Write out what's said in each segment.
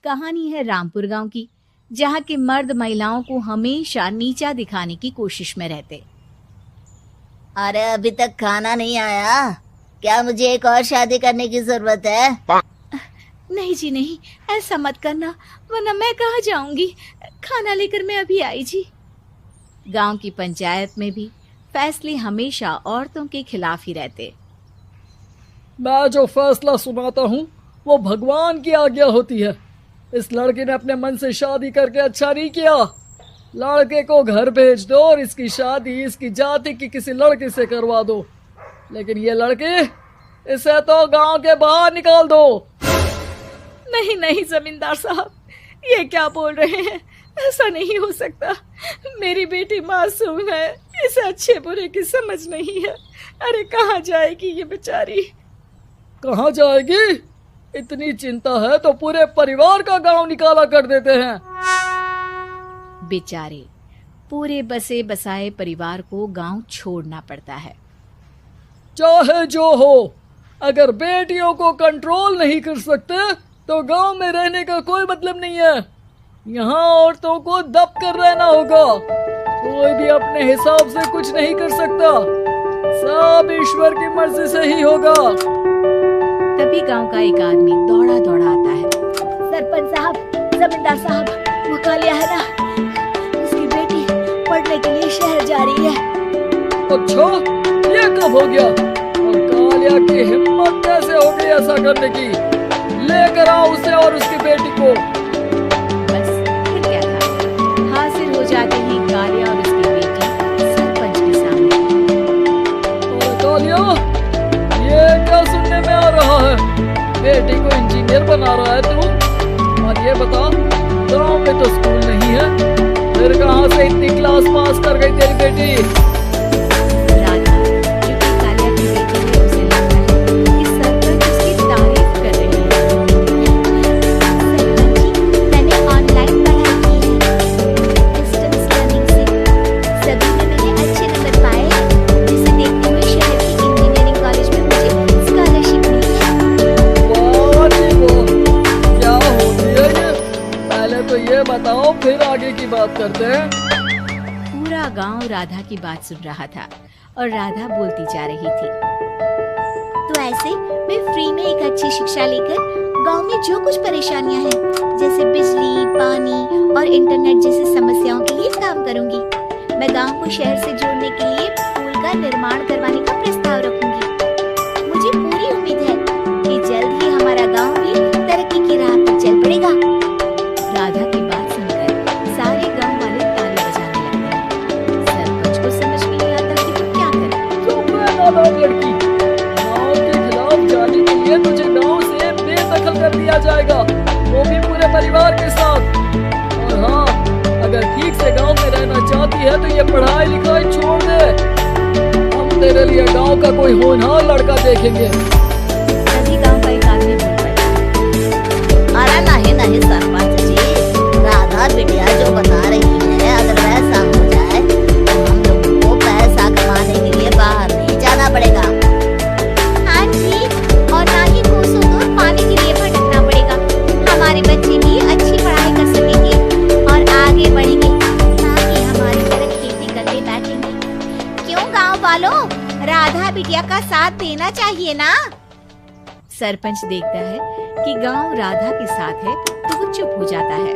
कहानी है रामपुर गांव की, जहां के मर्द महिलाओं को हमेशा नीचा दिखाने की कोशिश में रहते। अरे अभी तक खाना नहीं आया क्या? मुझे एक और शादी करने की जरूरत है। नहीं जी नहीं, ऐसा मत करना, वरना मैं कहाँ जाऊंगी। खाना लेकर मैं अभी आई जी। गांव की पंचायत में भी फैसले हमेशा औरतों के खिलाफ ही रहते। मैं जो फैसला सुनाता हूँ वो भगवान की आज्ञा होती है। इस लड़के ने अपने मन से शादी करके अच्छा नहीं किया। लड़के को घर भेज दो और इसकी शादी इसकी जाति की किसी लड़के से करवा दो। लेकिन ये लड़की, इसे तो गांव के बाहर निकाल दो। नहीं नहीं जमींदार साहब, ये क्या बोल रहे हैं? ऐसा नहीं हो सकता। मेरी बेटी मासूम है, इसे अच्छे बुरे की समझ नहीं है। अरे कहाँ जाएगी ये बेचारी? कहाँ जाएगी? इतनी चिंता है तो पूरे परिवार का गांव निकाला कर देते हैं। बेचारे पूरे बसे बसाए परिवार को गांव छोड़ना पड़ता है। चाहे जो हो, अगर बेटियों को कंट्रोल नहीं कर सकते तो गांव में रहने का कोई मतलब नहीं है। यहाँ औरतों को दब कर रहना होगा। कोई भी अपने हिसाब से कुछ नहीं कर सकता, सब ईश्वर की मर्जी से ही होगा। तभी गांव का एक आदमी दौड़ा दौड़ा आता है। सरपंच साहब, जमींदार साहब, वो कालिया है ना, उसकी बेटी पढ़ने के लिए शहर जा रही है। अच्छा, ये कब हो गया? और कालिया की हिम्मत कैसे हो गई ऐसा करने की? लेकर आओ उसे और उसकी बेटी को। बस फिर क्या था, हाजिर हो जाते ही कालिया और उसकी बेटी सरपंच के सामने। और कालिया, ये क्या सुनने में आ रहा है? बेटी को इंजीनियर बना रहा है तू? और ये बता, गांव में तो स्कूल नहीं है, फिर कहाँ से इतनी क्लास पास कर गई तेरी बेटी? राधा, जो कि कालिया की बेटी है, उसे लगता है कि सरपंच उसकी तारीफ कर रही है। सरपंच जी, मैंने ऑनलाइन पढ़ाई की है, डिस्टेंस लर्निंग से। सभी में मैंने अच्छे नंबर पाए हैं, जिसे देखते हुए शहर की इंजीनियरिंग कॉलेज में मुझे स्कॉलरशिप मिली है। वाह जी वाह, क्या होती है ये? पहले तो ये बताओ, फिर आगे की बात करते हैं। पूरा गांव राधा की बात सुन रहा था और राधा बोलती जा रही थी। तो ऐसे मैं फ्री में एक अच्छी शिक्षा लेकर गांव में जो कुछ परेशानियां हैं, जैसे बिजली, पानी और इंटरनेट जैसी समस्याओं के लिए काम करूंगी। मैं गांव को शहर से जोड़ने के लिए पुल का निर्माण करवाने का प्रस्ताव रखूंगी। मुझे पूरी उम्मीद है कि जल्द ही हमारा गांव भी तरक्की की राह पर चल पड़ेगा। राधा की बात सुनकर सारे गांव वाले ताली बजाने लगते हैं। सरपंच को समझ में नहीं आता कि वो क्या करे। चुप है नादान लड़की, गाँव के खिलाफ जाने के लिए तुझे गाँव से बेदखल कर दिया जाएगा, वो भी पूरे परिवार के साथ। और हाँ, अगर ठीक से गाँव में रहना चाहती है तो ये पढ़ाई लिखाई छोड़ दे। हम तेरे लिए गाँव का कोई होनहार लड़का देखेंगे। तभी गांव का एक आदमी बोल पड़ा। अरे नहीं सरपंच जी, राधा बिटिया जो बता रही है, अगर वैसा हो जाए तो हम लोगों को पैसा कमाने के लिए बाहर नहीं जाना पड़ेगा। हाँ जी, और ना ही कोसों दूर पानी के लिए भटकना पड़ेगा। हमारे बच्चे भी अच्छी पढ़ाई कर सकेंगे और आगे बढ़ेंगे, ना कि हमारी तरह खेती करके बैठेंगे। क्यों गाँव वालों, राधा बिटिया का साथ देना चाहिए ना। सरपंच देखता है कि गांव राधा के साथ है तो वो चुप हो जाता है।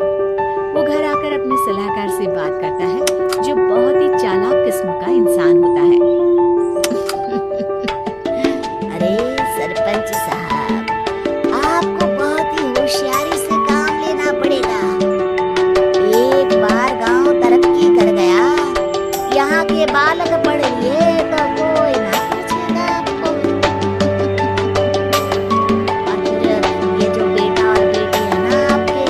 वो घर आकर अपने सलाहकार से बात करता है, जो बहुत ही चालाक किस्म का इंसान होता है। अरे सरपंच साहब, आपको बहुत ही होशियारी से काम लेना पड़ेगा। एक बार गांव तरक्की कर गया, यहाँ के बालक पढ़ लिए तो कोई ना पूछेगा आपको। और फिर ये जो बेटा और बेटी है ना आपके,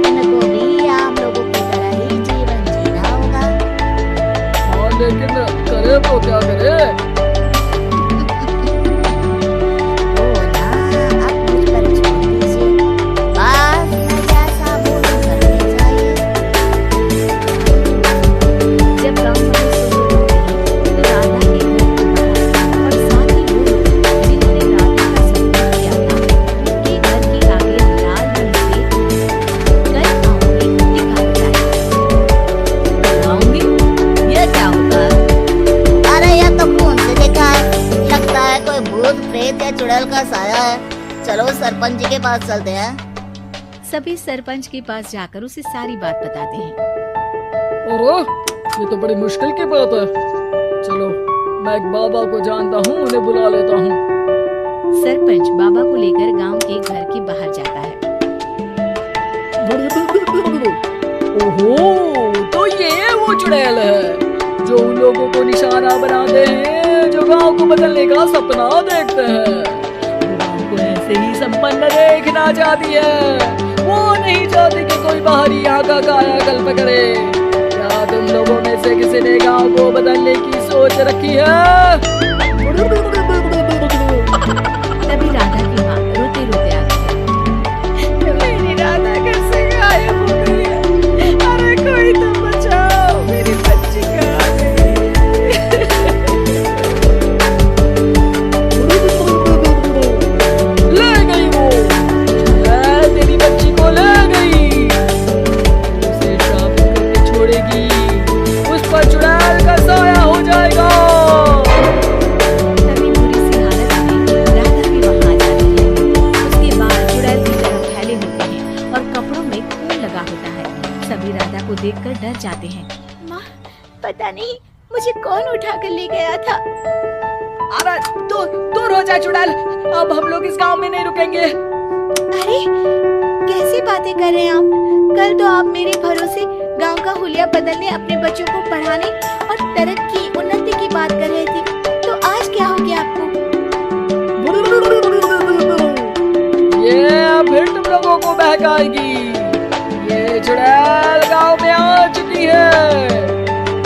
इनको भी आम लोगों की तरह ही जीवन जीना होगा। हाँ, लेकिन करे तो क्या करे? सरपंच जी के पास चलते हैं। सभी सरपंच के पास जाकर उसे सारी बात बताते हैं। अरे ये तो बड़ी मुश्किल की बात है। चलो मैं एक बाबा को जानता हूँ, उन्हें बुला लेता हूँ। सरपंच बाबा को लेकर गांव के घर के बाहर जाता है। ओहो, तो ये वो चुड़ैल है जो उन लोगों को निशाना बनाते हैं जो गांव को बदलने का सपना देखते हैं। वो गांव को ऐसे ही संपन्न देखना चाहती है। वो नहीं चाहती कि कोई बाहरी यहाँ का कायाकल्प करे। क्या तुम लोगों में से किसी ने गांव को बदलने की सोच रखी है? तभी राधा की माँ रोते रोते आती है। मेरी राधा घर से गायब हो गई है। अरे कोई तो बचाओ, मेरी बच्ची कहाँ गई? ले गई वो, तेरी बच्ची को ले गई। उसे श्राप करके छोड़ेगी, उस पर चुड़ैल का साया हो जाएगा। तभी बुरी सी हालत में राधा भी वहाँ आ जाती है। उसके बाल चुड़ैल की तरह फैले होते हैं और कपड़ों में खून लगा होता है। सभी राधा को देखकर डर जाते हैं। माँ, पता नहीं मुझे कौन उठा कर ले गया था। अरे दूर हो जा चुड़ैल, अब हम लोग इस गांव में नहीं रुकेंगे। अरे कैसी बातें कर रहे हैं आप? कल तो आप मेरे भरोसे गांव का हुलिया बदलने, अपने बच्चों को पढ़ाने और तरक्की उन्नति की बात कर रहे थे। तो आज क्या हो गया आपको? ये फिर तुम लोगों को बहकाएगी। ये चुड़ैल गांव में आ चुकी है।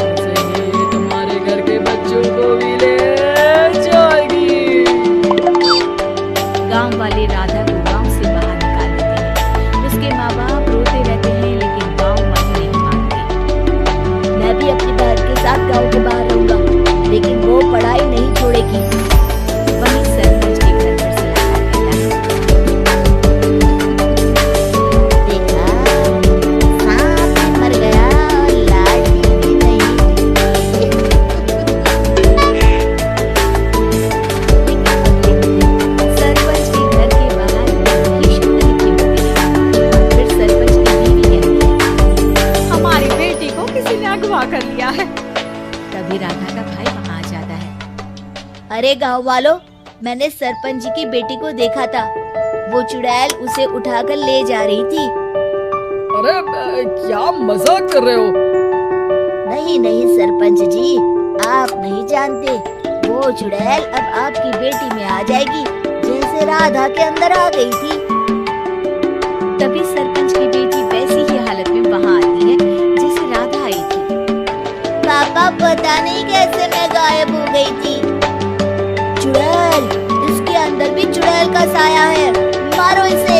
ऐसे ही तुम्हारे घर के बच्चों को भी ले जाएगी। गांव वाले राधा को गांव से बाहर निकाल देते हैं। उसके माँ बाप रोते रहते हैं लेकिन गांव वाले नहीं मानते। मैं भी अपनी बहन के साथ गांव के बाहर रहूंगा, लेकिन वो पढ़ाई नहीं छोड़ेगी। वहीं सरपंच के घर पर से राधा कहता है। देखा, सांप भी मर गया और लाठी भी नहीं मिली। सरपंच के घर के बाहर भीषण तरीके होते हैं। फिर सरपंच की बीवी कहती है। हमारी बेटी को किसी ने अगवा कर लिया है। तभी राधा का भाई वहाँ आ जाता है। अरे गांव वालों, मैंने सरपंच जी की बेटी को देखा था। वो चुड़ैल उसे उठाकर ले जा रही थी। अरे क्या मजाक कर रहे हो? नहीं नहीं सरपंच जी, आप नहीं जानते। वो चुड़ैल अब आपकी बेटी में आ जाएगी, जैसे राधा के अंदर आ गई थी। तभी सरपंच की बेटी वैसी ही हालत में वहाँ आती है जैसे राधा आई थी। पापा, पता नहीं कैसे मैं गायब हो गई थी। चुड़ैल, इसके अंदर भी चुड़ैल का साया है, मारो इसे।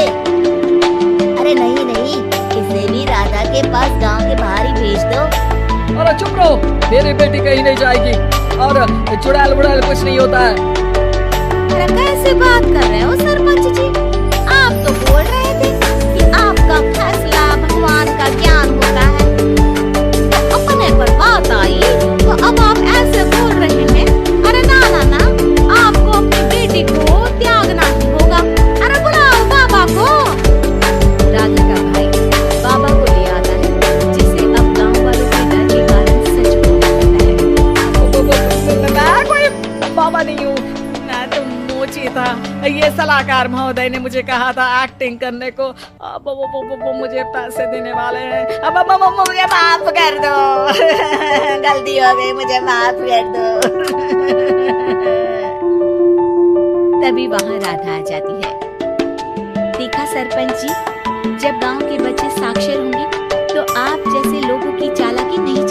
अरे नहीं नहीं, इसे भी राधा के पास गांव के बाहर ही भेज दो। अरे चुप रहो, मेरी बेटी कहीं नहीं जाएगी और चुड़ैल वुड़ैल कुछ नहीं होता है। अरे कैसे बात कर रहे हो सरपंच जी? आप तो बोल रहे थे कि आपका फैसला भगवान का ज्ञान होता है। तो अपने पर बात आई तो अब आप ऐसे बोल रहे हैं। अरे ना ना ना, आपको अपनी बेटी को त्यागना ही होगा। अरे बुलाओ बाबा को। राधा का भाई बाबा को ले आता है, जिसे अब गांव वालों के डर के कारण सच बोलना पड़ता है। मैं कोई बाबा नहीं हूँ, मैं तो मोची था। ये सलाहकार महोदय ने मुझे कहा था एक्टिंग करने को। अब वो मुझे पैसे देने वाले हैं। अब मुझे माफ कर दो। गलती हो गई, मुझे माफ कर दो। तभी वहाँ राधा आ जाती है। देखा सरपंच जी, जब गांव के बच्चे साक्षर होंगे तो आप जैसे लोगों की चालाकी नहीं